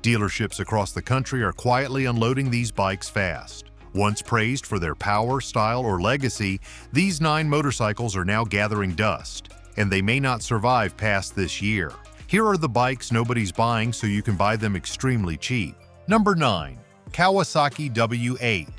Dealerships across the country are quietly unloading these bikes fast. Once praised for their power, style, or legacy, these 9 motorcycles are now gathering dust, and they may not survive past this year. Here are the bikes nobody's buying so you can buy them extremely cheap. Number 9. Kawasaki W8.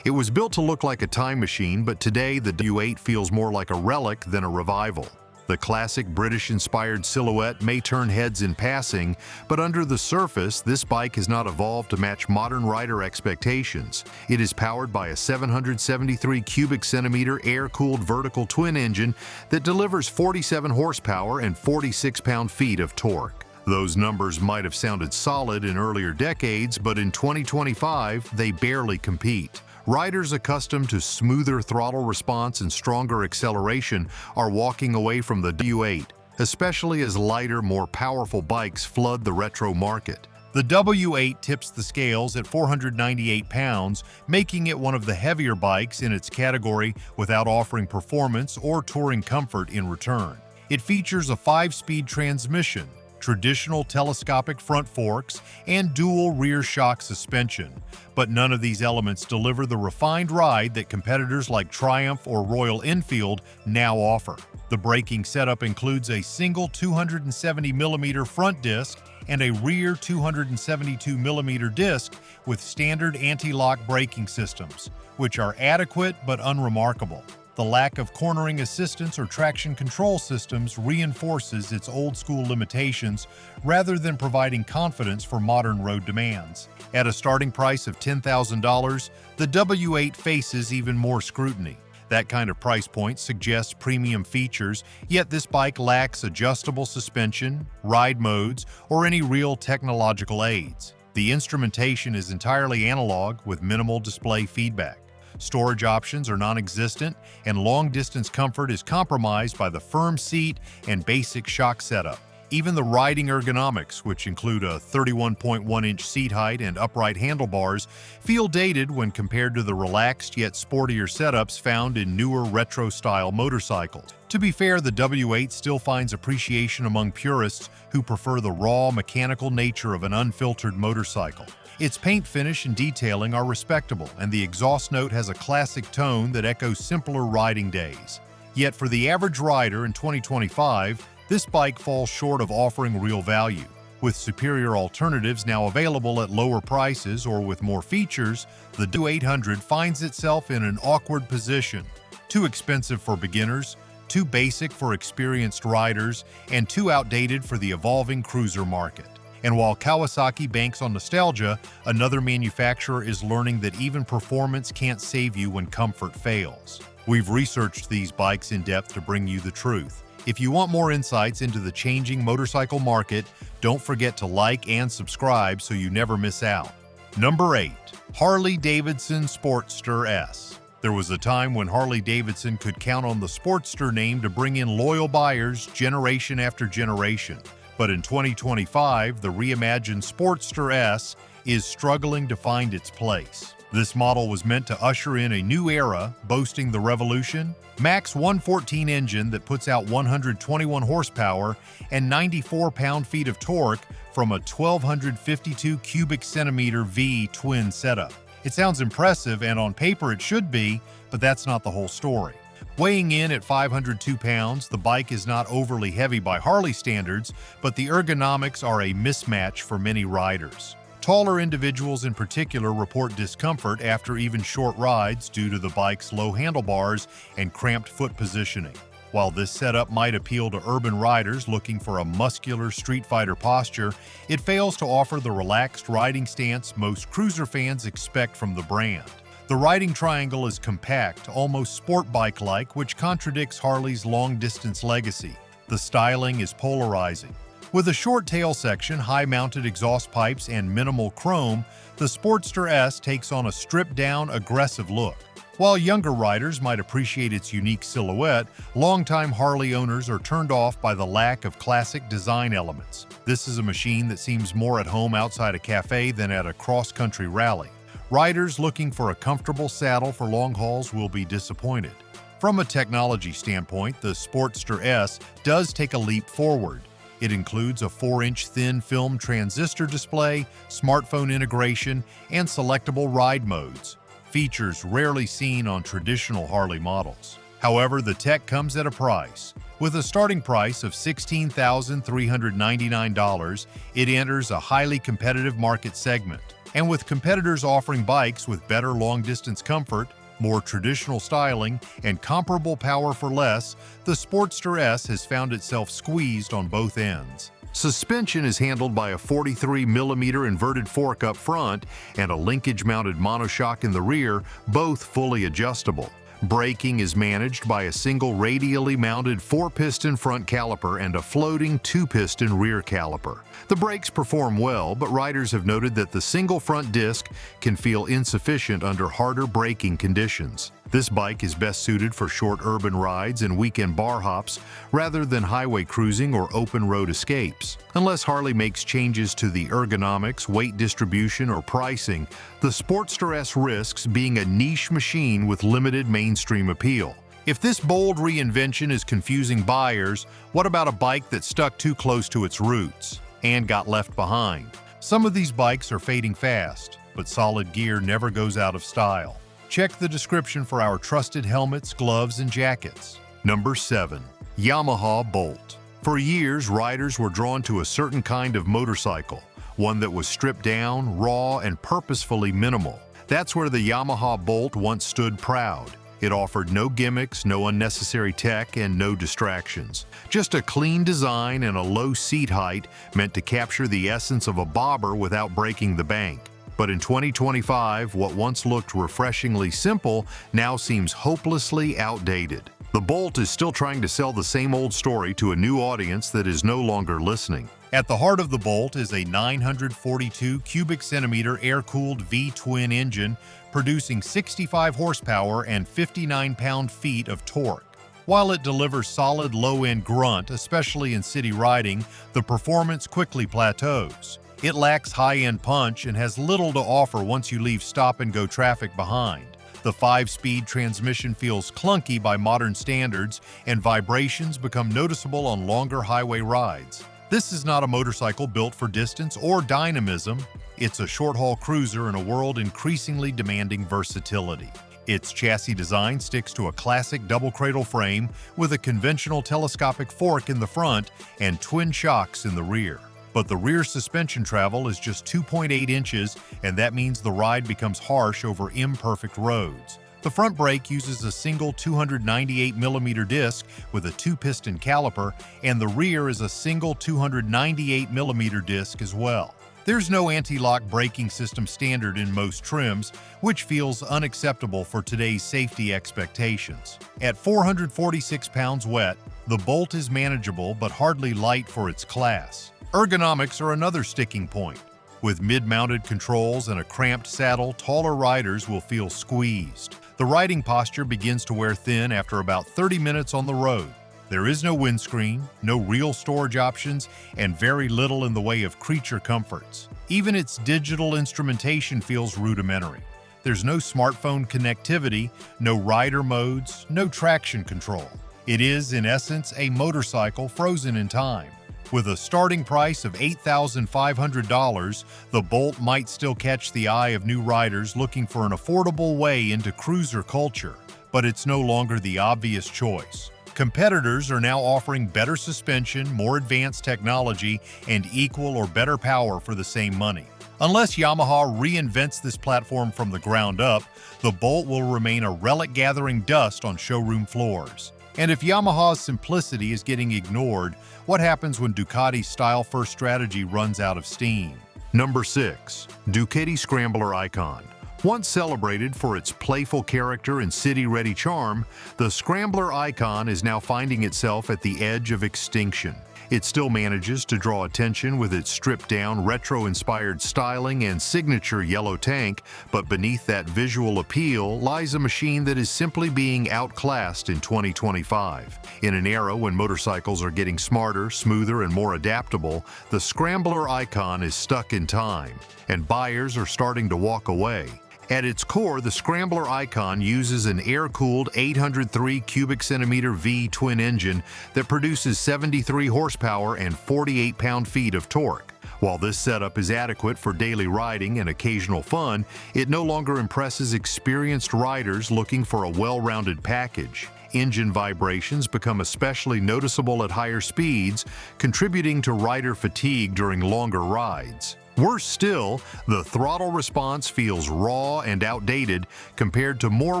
It was built to look like a time machine, but today the W8 feels more like a relic than a revival. The classic British-inspired silhouette may turn heads in passing, but under the surface, this bike has not evolved to match modern rider expectations. It is powered by a 773 cubic centimeter air-cooled vertical twin engine that delivers 47 horsepower and 46 pound-feet of torque. Those numbers might have sounded solid in earlier decades, but in 2025, they barely compete. Riders accustomed to smoother throttle response and stronger acceleration are walking away from the W8, especially as lighter, more powerful bikes flood the retro market. The W8 tips the scales at 498 pounds, making it one of the heavier bikes in its category without offering performance or touring comfort in return. It features a 5-speed transmission, traditional telescopic front forks, and dual rear shock suspension, but none of these elements deliver the refined ride that competitors like Triumph or Royal Enfield now offer. The braking setup includes a single 270mm front disc and a rear 272mm disc with standard anti-lock braking systems, which are adequate but unremarkable. The lack of cornering assistance or traction control systems reinforces its old-school limitations rather than providing confidence for modern road demands. At a starting price of $10,000, the W8 faces even more scrutiny. That kind of price point suggests premium features, yet this bike lacks adjustable suspension, ride modes, or any real technological aids. The instrumentation is entirely analog with minimal display feedback. Storage options are non-existent, and long-distance comfort is compromised by the firm seat and basic shock setup. Even the riding ergonomics, which include a 31.1-inch seat height and upright handlebars, feel dated when compared to the relaxed yet sportier setups found in newer retro-style motorcycles. To be fair, the W8 still finds appreciation among purists who prefer the raw, mechanical nature of an unfiltered motorcycle. Its paint finish and detailing are respectable, and the exhaust note has a classic tone that echoes simpler riding days. Yet for the average rider in 2025, this bike falls short of offering real value. With superior alternatives now available at lower prices or with more features, the W800 finds itself in an awkward position. Too expensive for beginners, too basic for experienced riders, and too outdated for the evolving cruiser market. And while Kawasaki banks on nostalgia, another manufacturer is learning that even performance can't save you when comfort fails. We've researched these bikes in depth to bring you the truth. If you want more insights into the changing motorcycle market, don't forget to like and subscribe so you never miss out. Number 8. Harley-Davidson Sportster S. There was a time when Harley-Davidson could count on the Sportster name to bring in loyal buyers generation after generation. But in 2025, the reimagined Sportster S is struggling to find its place. This model was meant to usher in a new era, boasting the Revolution Max 114 engine that puts out 121 horsepower and 94 pound-feet of torque from a 1,252 cubic centimeter V twin setup. It sounds impressive, and on paper it should be, but that's not the whole story. Weighing in at 502 pounds, the bike is not overly heavy by Harley standards, but the ergonomics are a mismatch for many riders. Taller individuals in particular report discomfort after even short rides due to the bike's low handlebars and cramped foot positioning. While this setup might appeal to urban riders looking for a muscular street fighter posture, it fails to offer the relaxed riding stance most cruiser fans expect from the brand. The riding triangle is compact, almost sport bike-like, which contradicts Harley's long-distance legacy. The styling is polarizing. With a short tail section, high-mounted exhaust pipes, and minimal chrome, the Sportster S takes on a stripped-down, aggressive look. While younger riders might appreciate its unique silhouette, longtime Harley owners are turned off by the lack of classic design elements. This is a machine that seems more at home outside a cafe than at a cross-country rally. Riders looking for a comfortable saddle for long hauls will be disappointed. From a technology standpoint, the Sportster S does take a leap forward. It includes a 4-inch thin film transistor display, smartphone integration, and selectable ride modes, features rarely seen on traditional Harley models. However, the tech comes at a price. With a starting price of $16,399, it enters a highly competitive market segment. And with competitors offering bikes with better long-distance comfort, more traditional styling, and comparable power for less, the Sportster S has found itself squeezed on both ends. Suspension is handled by a 43mm inverted fork up front and a linkage-mounted monoshock in the rear, both fully adjustable. Braking is managed by a single radially mounted 4-piston front caliper and a floating 2-piston rear caliper. The brakes perform well, but riders have noted that the single front disc can feel insufficient under harder braking conditions. This bike is best suited for short urban rides and weekend bar hops rather than highway cruising or open road escapes. Unless Harley makes changes to the ergonomics, weight distribution, or pricing, the Sportster S risks being a niche machine with limited mainstream appeal. If this bold reinvention is confusing buyers, what about a bike that stuck too close to its roots and got left behind? Some of these bikes are fading fast, but solid gear never goes out of style. Check the description for our trusted helmets, gloves, and jackets. Number 7. Yamaha Bolt. For years, riders were drawn to a certain kind of motorcycle, one that was stripped down, raw, and purposefully minimal. That's where the Yamaha Bolt once stood proud. It offered no gimmicks, no unnecessary tech, and no distractions. Just a clean design and a low seat height meant to capture the essence of a bobber without breaking the bank. But in 2025, what once looked refreshingly simple now seems hopelessly outdated. The Bolt is still trying to sell the same old story to a new audience that is no longer listening. At the heart of the Bolt is a 942 cubic centimeter air-cooled V-twin engine producing 65 horsepower and 59 pound-feet of torque. While it delivers solid low-end grunt, especially in city riding, the performance quickly plateaus. It lacks high-end punch and has little to offer once you leave stop-and-go traffic behind. The 5-speed transmission feels clunky by modern standards, and vibrations become noticeable on longer highway rides. This is not a motorcycle built for distance or dynamism. It's a short-haul cruiser in a world increasingly demanding versatility. Its chassis design sticks to a classic double-cradle frame with a conventional telescopic fork in the front and twin shocks in the rear. But the rear suspension travel is just 2.8 inches, and that means the ride becomes harsh over imperfect roads. The front brake uses a single 298mm disc with a 2-piston caliper, and the rear is a single 298mm disc as well. There's no anti-lock braking system standard in most trims, which feels unacceptable for today's safety expectations. At 446 pounds wet, the Bolt is manageable but hardly light for its class. Ergonomics are another sticking point. With mid-mounted controls and a cramped saddle, taller riders will feel squeezed. The riding posture begins to wear thin after about 30 minutes on the road. There is no windscreen, no real storage options, and very little in the way of creature comforts. Even its digital instrumentation feels rudimentary. There's no smartphone connectivity, no rider modes, no traction control. It is, in essence, a motorcycle frozen in time. With a starting price of $8,500, the Bolt might still catch the eye of new riders looking for an affordable way into cruiser culture, but it's no longer the obvious choice. Competitors are now offering better suspension, more advanced technology, and equal or better power for the same money. Unless Yamaha reinvents this platform from the ground up, the Bolt will remain a relic gathering dust on showroom floors. And if Yamaha's simplicity is getting ignored, what happens when Ducati's style-first strategy runs out of steam? Number 6. Ducati Scrambler Icon. Once celebrated for its playful character and city-ready charm, the Scrambler Icon is now finding itself at the edge of extinction. It still manages to draw attention with its stripped-down, retro-inspired styling and signature yellow tank, but beneath that visual appeal lies a machine that is simply being outclassed in 2025. In an era when motorcycles are getting smarter, smoother, and more adaptable, the Scrambler Icon is stuck in time, and buyers are starting to walk away. At its core, the Scrambler Icon uses an air-cooled 803 cubic centimeter V twin engine that produces 73 horsepower and 48 pound-feet of torque. While this setup is adequate for daily riding and occasional fun, it no longer impresses experienced riders looking for a well-rounded package. Engine vibrations become especially noticeable at higher speeds, contributing to rider fatigue during longer rides. Worse still, the throttle response feels raw and outdated compared to more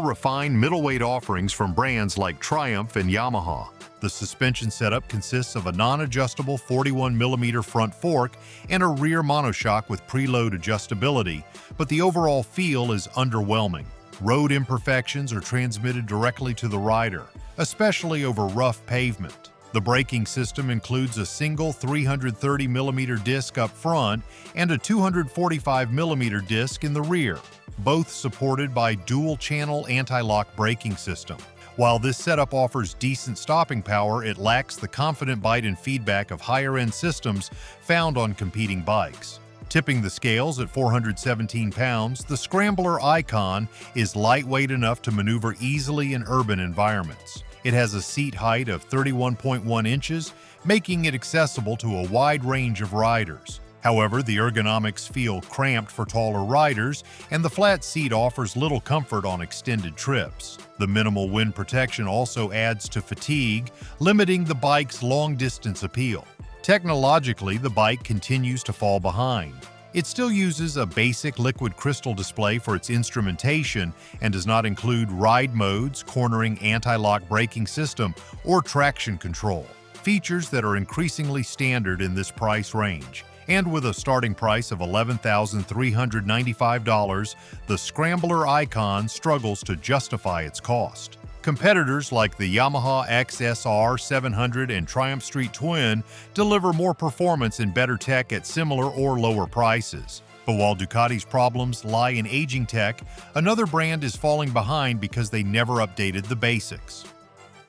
refined middleweight offerings from brands like Triumph and Yamaha. The suspension setup consists of a non-adjustable 41mm front fork and a rear monoshock with preload adjustability, but the overall feel is underwhelming. Road imperfections are transmitted directly to the rider, especially over rough pavement. The braking system includes a single 330mm disc up front and a 245mm disc in the rear, both supported by dual-channel anti-lock braking system. While this setup offers decent stopping power, it lacks the confident bite and feedback of higher-end systems found on competing bikes. Tipping the scales at 417 pounds, the Scrambler Icon is lightweight enough to maneuver easily in urban environments. It has a seat height of 31.1 inches, making it accessible to a wide range of riders. However, the ergonomics feel cramped for taller riders, and the flat seat offers little comfort on extended trips. The minimal wind protection also adds to fatigue, limiting the bike's long-distance appeal. Technologically, the bike continues to fall behind. It still uses a basic liquid crystal display for its instrumentation and does not include ride modes, cornering anti-lock braking system, or traction control, features that are increasingly standard in this price range. And with a starting price of $11,395, the Scrambler Icon struggles to justify its cost. Competitors like the Yamaha XSR 700 and Triumph Street Twin deliver more performance and better tech at similar or lower prices. But while Ducati's problems lie in aging tech, another brand is falling behind because they never updated the basics.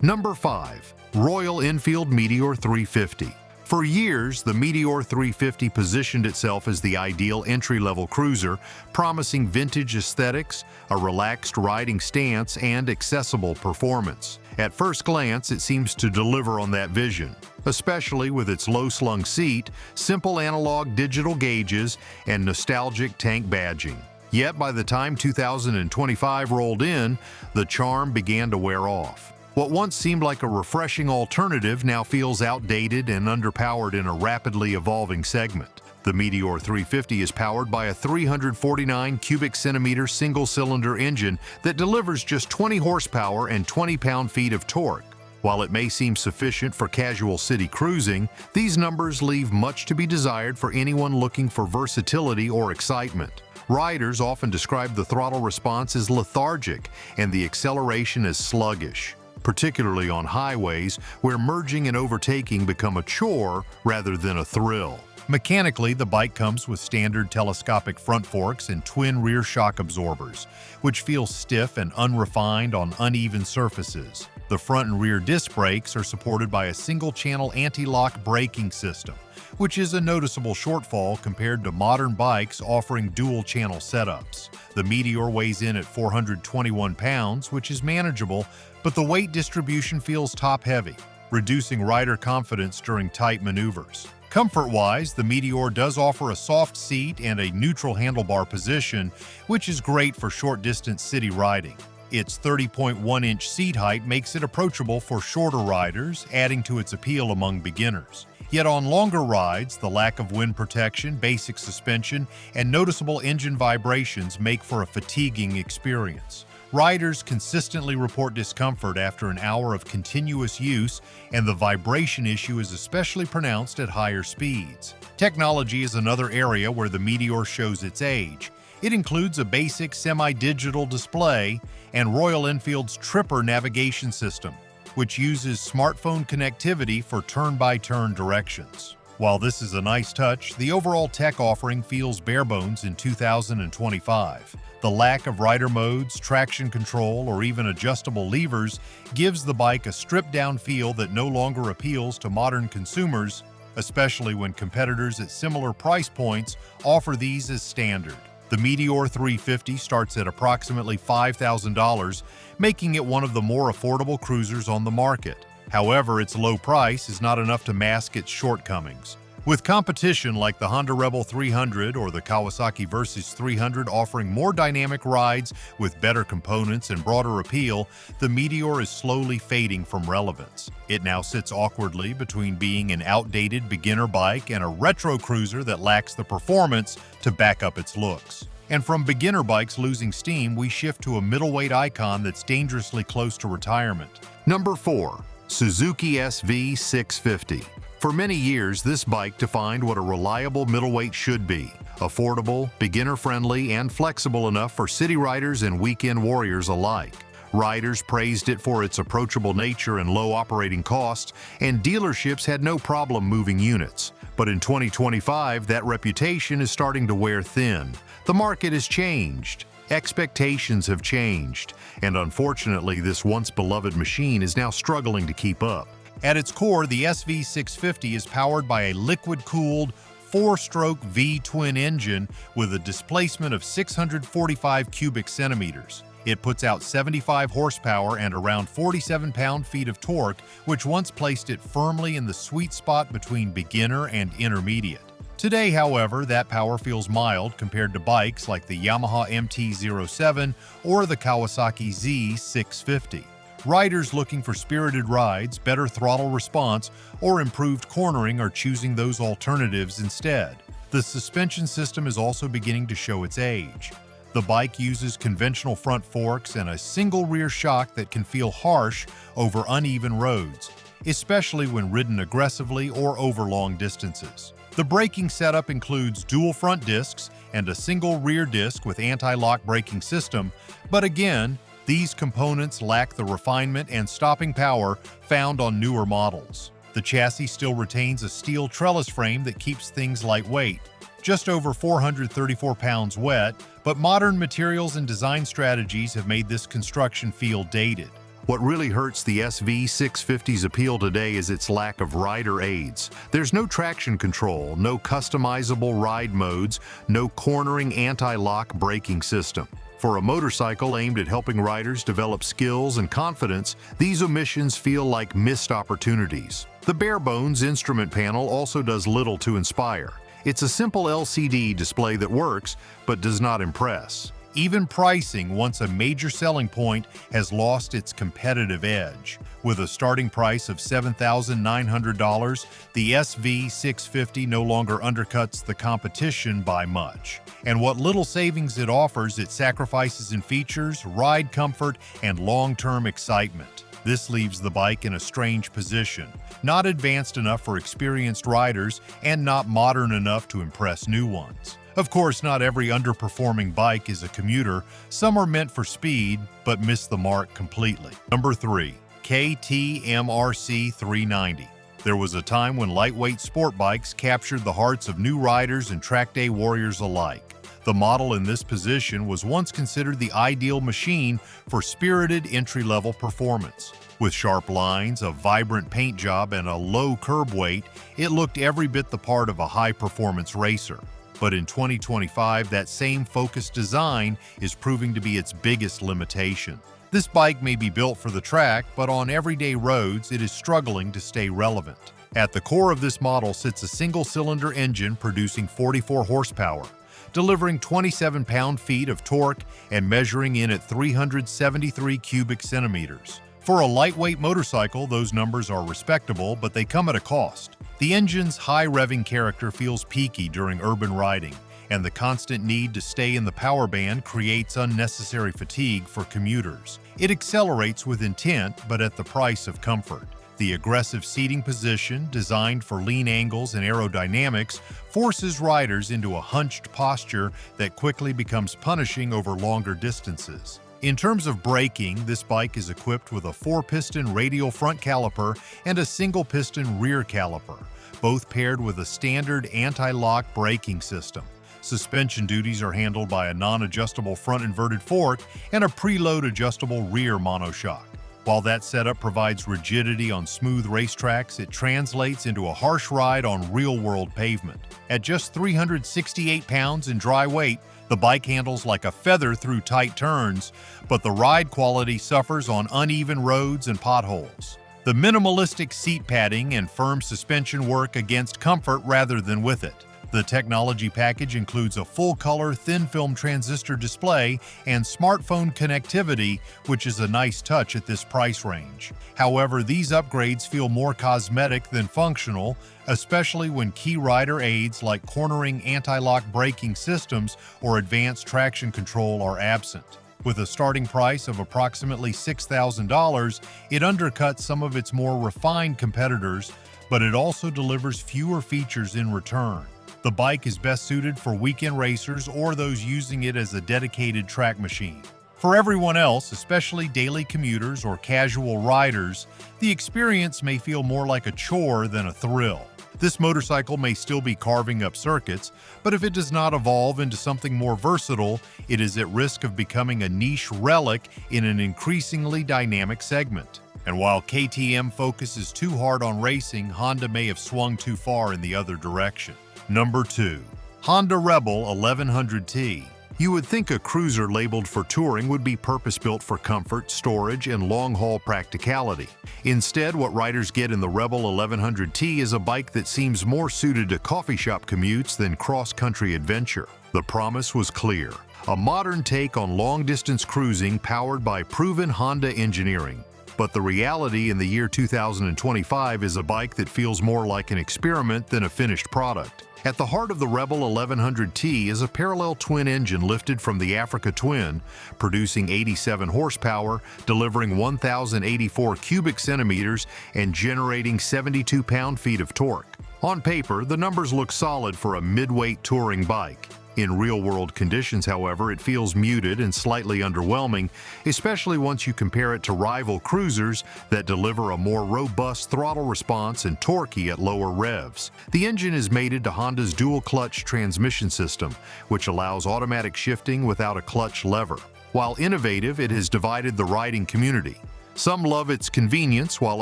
Number 5. Royal Enfield Meteor 350. For years, the Meteor 350 positioned itself as the ideal entry-level cruiser, promising vintage aesthetics, a relaxed riding stance, and accessible performance. At first glance, it seems to deliver on that vision, especially with its low-slung seat, simple analog digital gauges, and nostalgic tank badging. Yet by the time 2025 rolled in, the charm began to wear off. What once seemed like a refreshing alternative now feels outdated and underpowered in a rapidly evolving segment. The Meteor 350 is powered by a 349 cubic centimeter single-cylinder engine that delivers just 20 horsepower and 20 pound-feet of torque. While it may seem sufficient for casual city cruising, these numbers leave much to be desired for anyone looking for versatility or excitement. Riders often describe the throttle response as lethargic and the acceleration as sluggish, particularly on highways where merging and overtaking become a chore rather than a thrill. Mechanically, the bike comes with standard telescopic front forks and twin rear shock absorbers, which feel stiff and unrefined on uneven surfaces. The front and rear disc brakes are supported by a single-channel anti-lock braking system, which is a noticeable shortfall compared to modern bikes offering dual-channel setups. The Meteor weighs in at 421 pounds, which is manageable, but the weight distribution feels top-heavy, reducing rider confidence during tight maneuvers. Comfort-wise, the Meteor does offer a soft seat and a neutral handlebar position, which is great for short-distance city riding. Its 30.1-inch seat height makes it approachable for shorter riders, adding to its appeal among beginners. Yet on longer rides, the lack of wind protection, basic suspension, and noticeable engine vibrations make for a fatiguing experience. Riders consistently report discomfort after an hour of continuous use, and the vibration issue is especially pronounced at higher speeds. Technology is another area where the Meteor shows its age. It includes a basic semi-digital display and Royal Enfield's Tripper navigation system, which uses smartphone connectivity for turn-by-turn directions. While this is a nice touch, the overall tech offering feels bare bones in 2025. The lack of rider modes, traction control, or even adjustable levers gives the bike a stripped-down feel that no longer appeals to modern consumers, especially when competitors at similar price points offer these as standard. The Meteor 350 starts at approximately $5,000, making it one of the more affordable cruisers on the market. However, its low price is not enough to mask its shortcomings. With competition like the Honda Rebel 300 or the Kawasaki Versys 300 offering more dynamic rides with better components and broader appeal, the Meteor is slowly fading from relevance. It now sits awkwardly between being an outdated beginner bike and a retro cruiser that lacks the performance to back up its looks. And from beginner bikes losing steam, we shift to a middleweight icon that's dangerously close to retirement. Number 4. Suzuki SV 650. For many years, this bike defined what a reliable middleweight should be: affordable, beginner-friendly, and flexible enough for city riders and weekend warriors alike. Riders praised it for its approachable nature and low operating costs, and dealerships had no problem moving units. But in 2025, that reputation is starting to wear thin. The market has changed. Expectations have changed, and unfortunately, this once beloved machine is now struggling to keep up. At its core, the SV 650 is powered by a liquid-cooled, 4-stroke V-twin engine with a displacement of 645 cubic centimeters. It puts out 75 horsepower and around 47 pound-feet of torque, which once placed it firmly in the sweet spot between beginner and intermediate. Today, however, that power feels mild compared to bikes like the Yamaha MT-07 or the Kawasaki Z650. Riders looking for spirited rides, better throttle response, or improved cornering are choosing those alternatives instead. The suspension system is also beginning to show its age. The bike uses conventional front forks and a single rear shock that can feel harsh over uneven roads, especially when ridden aggressively or over long distances. The braking setup includes dual front discs and a single rear disc with anti-lock braking system, but again, these components lack the refinement and stopping power found on newer models. The chassis still retains a steel trellis frame that keeps things lightweight, just over 434 pounds wet, but modern materials and design strategies have made this construction feel dated. What really hurts the SV 650's appeal today is its lack of rider aids. There's no traction control, no customizable ride modes, no cornering anti-lock braking system. For a motorcycle aimed at helping riders develop skills and confidence, these omissions feel like missed opportunities. The bare-bones instrument panel also does little to inspire. It's a simple LCD display that works, but does not impress. Even pricing, once a major selling point, has lost its competitive edge. With a starting price of $7,900, the SV 650 no longer undercuts the competition by much. And what little savings it offers, it sacrifices in features, ride comfort, and long-term excitement. This leaves the bike in a strange position, not advanced enough for experienced riders and not modern enough to impress new ones. Of course, not every underperforming bike is a commuter. Some are meant for speed, but miss the mark completely. Number 3. KTM 390. There was a time when lightweight sport bikes captured the hearts of new riders and track day warriors alike. The model in this position was once considered the ideal machine for spirited entry-level performance. With sharp lines, a vibrant paint job, and a low curb weight, it looked every bit the part of a high-performance racer. But in 2025, that same focused design is proving to be its biggest limitation. This bike may be built for the track, but on everyday roads, it is struggling to stay relevant. At the core of this model sits a single-cylinder engine producing 44 horsepower, delivering 27 pound-feet of torque and measuring in at 373 cubic centimeters. For a lightweight motorcycle, those numbers are respectable, but they come at a cost. The engine's high-revving character feels peaky during urban riding, and the constant need to stay in the power band creates unnecessary fatigue for commuters. It accelerates with intent, but at the price of comfort. The aggressive seating position, designed for lean angles and aerodynamics, forces riders into a hunched posture that quickly becomes punishing over longer distances. In terms of braking, this bike is equipped with a 4-piston radial front caliper and a single-piston rear caliper, both paired with a standard anti-lock braking system. Suspension duties are handled by a non-adjustable front inverted fork and a preload adjustable rear monoshock. While that setup provides rigidity on smooth racetracks, it translates into a harsh ride on real-world pavement. At just 368 pounds in dry weight, the bike handles like a feather through tight turns, but the ride quality suffers on uneven roads and potholes. The minimalistic seat padding and firm suspension work against comfort rather than with it. The technology package includes a full-color thin-film transistor display and smartphone connectivity, which is a nice touch at this price range. However, these upgrades feel more cosmetic than functional, especially when key rider aids like cornering anti-lock braking systems or advanced traction control are absent. With a starting price of approximately $6,000, it undercuts some of its more refined competitors, but it also delivers fewer features in return. The bike is best suited for weekend racers or those using it as a dedicated track machine. For everyone else, especially daily commuters or casual riders, the experience may feel more like a chore than a thrill. This motorcycle may still be carving up circuits, but if it does not evolve into something more versatile, it is at risk of becoming a niche relic in an increasingly dynamic segment. And while KTM focuses too hard on racing, Honda may have swung too far in the other direction. Number 2. Honda Rebel 1100T. You would think a cruiser labeled for touring would be purpose-built for comfort, storage, and long-haul practicality. Instead, what riders get in the Rebel 1100T is a bike that seems more suited to coffee shop commutes than cross-country adventure. The promise was clear: a modern take on long-distance cruising powered by proven Honda engineering. But the reality in the year 2025 is a bike that feels more like an experiment than a finished product. At the heart of the Rebel 1100T is a parallel twin engine lifted from the Africa Twin, producing 87 horsepower, delivering 1,084 cubic centimeters, and generating 72 pound-feet of torque. On paper, the numbers look solid for a mid-weight touring bike. In real-world conditions, however, it feels muted and slightly underwhelming, especially once you compare it to rival cruisers that deliver a more robust throttle response and torquey at lower revs. The engine is mated to Honda's dual-clutch transmission system, which allows automatic shifting without a clutch lever. While innovative, it has divided the riding community. Some love its convenience, while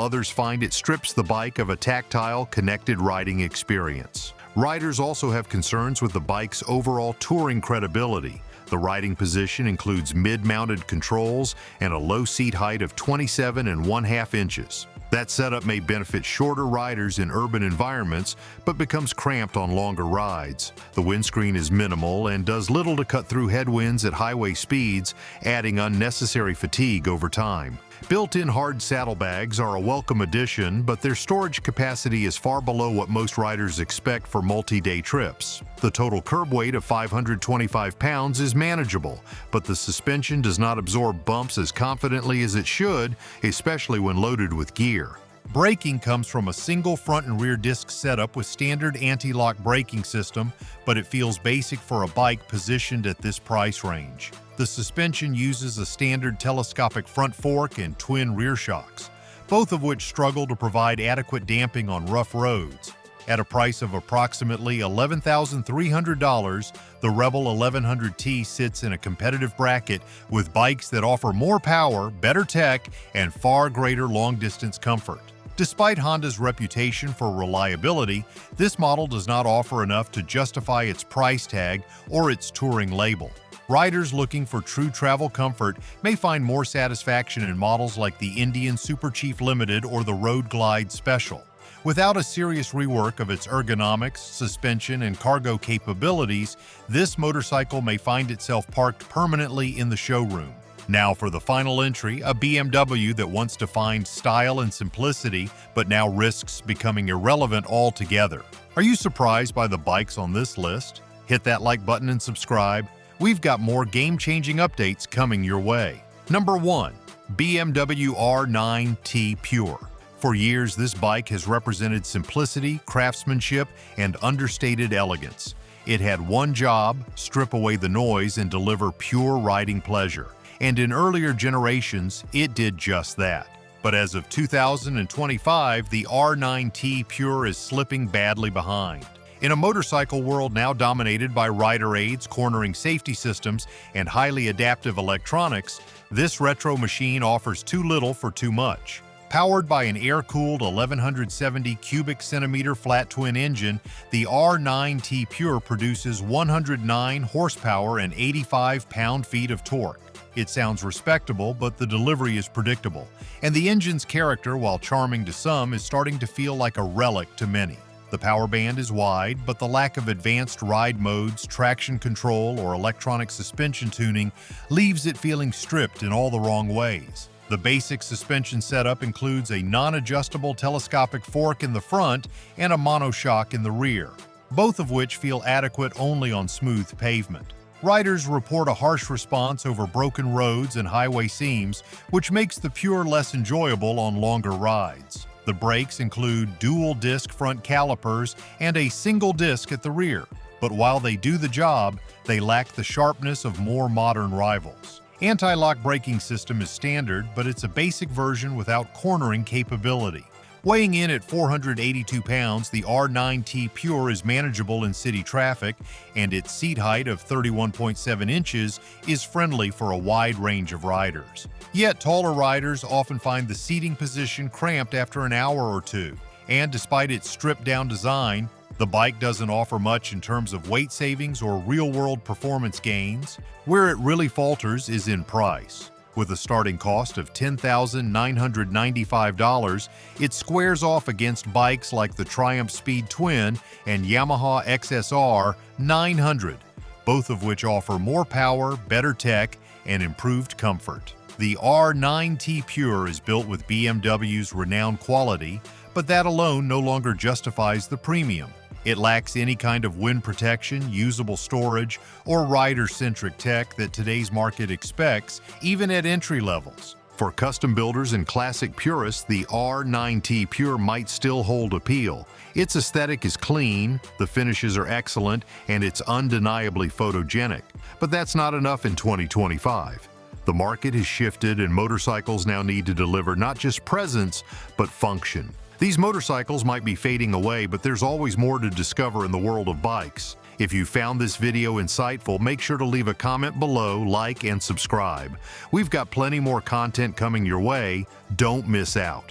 others find it strips the bike of a tactile, connected riding experience. Riders also have concerns with the bike's overall touring credibility. The riding position includes mid-mounted controls and a low seat height of 27.5 inches. That setup may benefit shorter riders in urban environments, but becomes cramped on longer rides. The windscreen is minimal and does little to cut through headwinds at highway speeds, adding unnecessary fatigue over time. Built-in hard saddlebags are a welcome addition, but their storage capacity is far below what most riders expect for multi-day trips. The total curb weight of 525 pounds is manageable, but the suspension does not absorb bumps as confidently as it should, especially when loaded with gear. Braking comes from a single front and rear disc setup with standard anti-lock braking system, but it feels basic for a bike positioned at this price range. The suspension uses a standard telescopic front fork and twin rear shocks, both of which struggle to provide adequate damping on rough roads. At a price of approximately $11,300, the Rebel 1100T sits in a competitive bracket with bikes that offer more power, better tech, and far greater long-distance comfort. Despite Honda's reputation for reliability, this model does not offer enough to justify its price tag or its touring label. Riders looking for true travel comfort may find more satisfaction in models like the Indian Super Chief Limited or the Road Glide Special. Without a serious rework of its ergonomics, suspension, and cargo capabilities, this motorcycle may find itself parked permanently in the showroom. Now for the final entry, a BMW that once defined style and simplicity, but now risks becoming irrelevant altogether. Are you surprised by the bikes on this list? Hit that like button and subscribe. We've got more game-changing updates coming your way. Number 1. BMW R9T Pure. For years, this bike has represented simplicity, craftsmanship, and understated elegance. It had one job: strip away the noise and deliver pure riding pleasure. And in earlier generations, it did just that. But as of 2025, the R9T Pure is slipping badly behind. In a motorcycle world now dominated by rider aids, cornering safety systems, and highly adaptive electronics, this retro machine offers too little for too much. Powered by an air-cooled 1170 cubic centimeter flat twin engine, the R9T Pure produces 109 horsepower and 85 pound-feet of torque. It sounds respectable, but the delivery is predictable, and the engine's character, while charming to some, is starting to feel like a relic to many. The power band is wide, but the lack of advanced ride modes, traction control, or electronic suspension tuning leaves it feeling stripped in all the wrong ways. The basic suspension setup includes a non-adjustable telescopic fork in the front and a monoshock in the rear, both of which feel adequate only on smooth pavement. Riders report a harsh response over broken roads and highway seams, which makes the Pure less enjoyable on longer rides. The brakes include dual-disc front calipers and a single disc at the rear, but while they do the job, they lack the sharpness of more modern rivals. Anti-lock braking system is standard, but it's a basic version without cornering capability. Weighing in at 482 pounds, the R9T Pure is manageable in city traffic, and its seat height of 31.7 inches is friendly for a wide range of riders. Yet taller riders often find the seating position cramped after an hour or two, and despite its stripped-down design, the bike doesn't offer much in terms of weight savings or real-world performance gains. Where it really falters is in price. With a starting cost of $10,995, it squares off against bikes like the Triumph Speed Twin and Yamaha XSR 900, both of which offer more power, better tech, and improved comfort. The R9T Pure is built with BMW's renowned quality, but that alone no longer justifies the premium. It lacks any kind of wind protection, usable storage, or rider-centric tech that today's market expects, even at entry levels. For custom builders and classic purists, the R9T Pure might still hold appeal. Its aesthetic is clean, the finishes are excellent, and it's undeniably photogenic. But that's not enough in 2025. The market has shifted, and motorcycles now need to deliver not just presence, but function. These motorcycles might be fading away, but there's always more to discover in the world of bikes. If you found this video insightful, make sure to leave a comment below, like, and subscribe. We've got plenty more content coming your way. Don't miss out.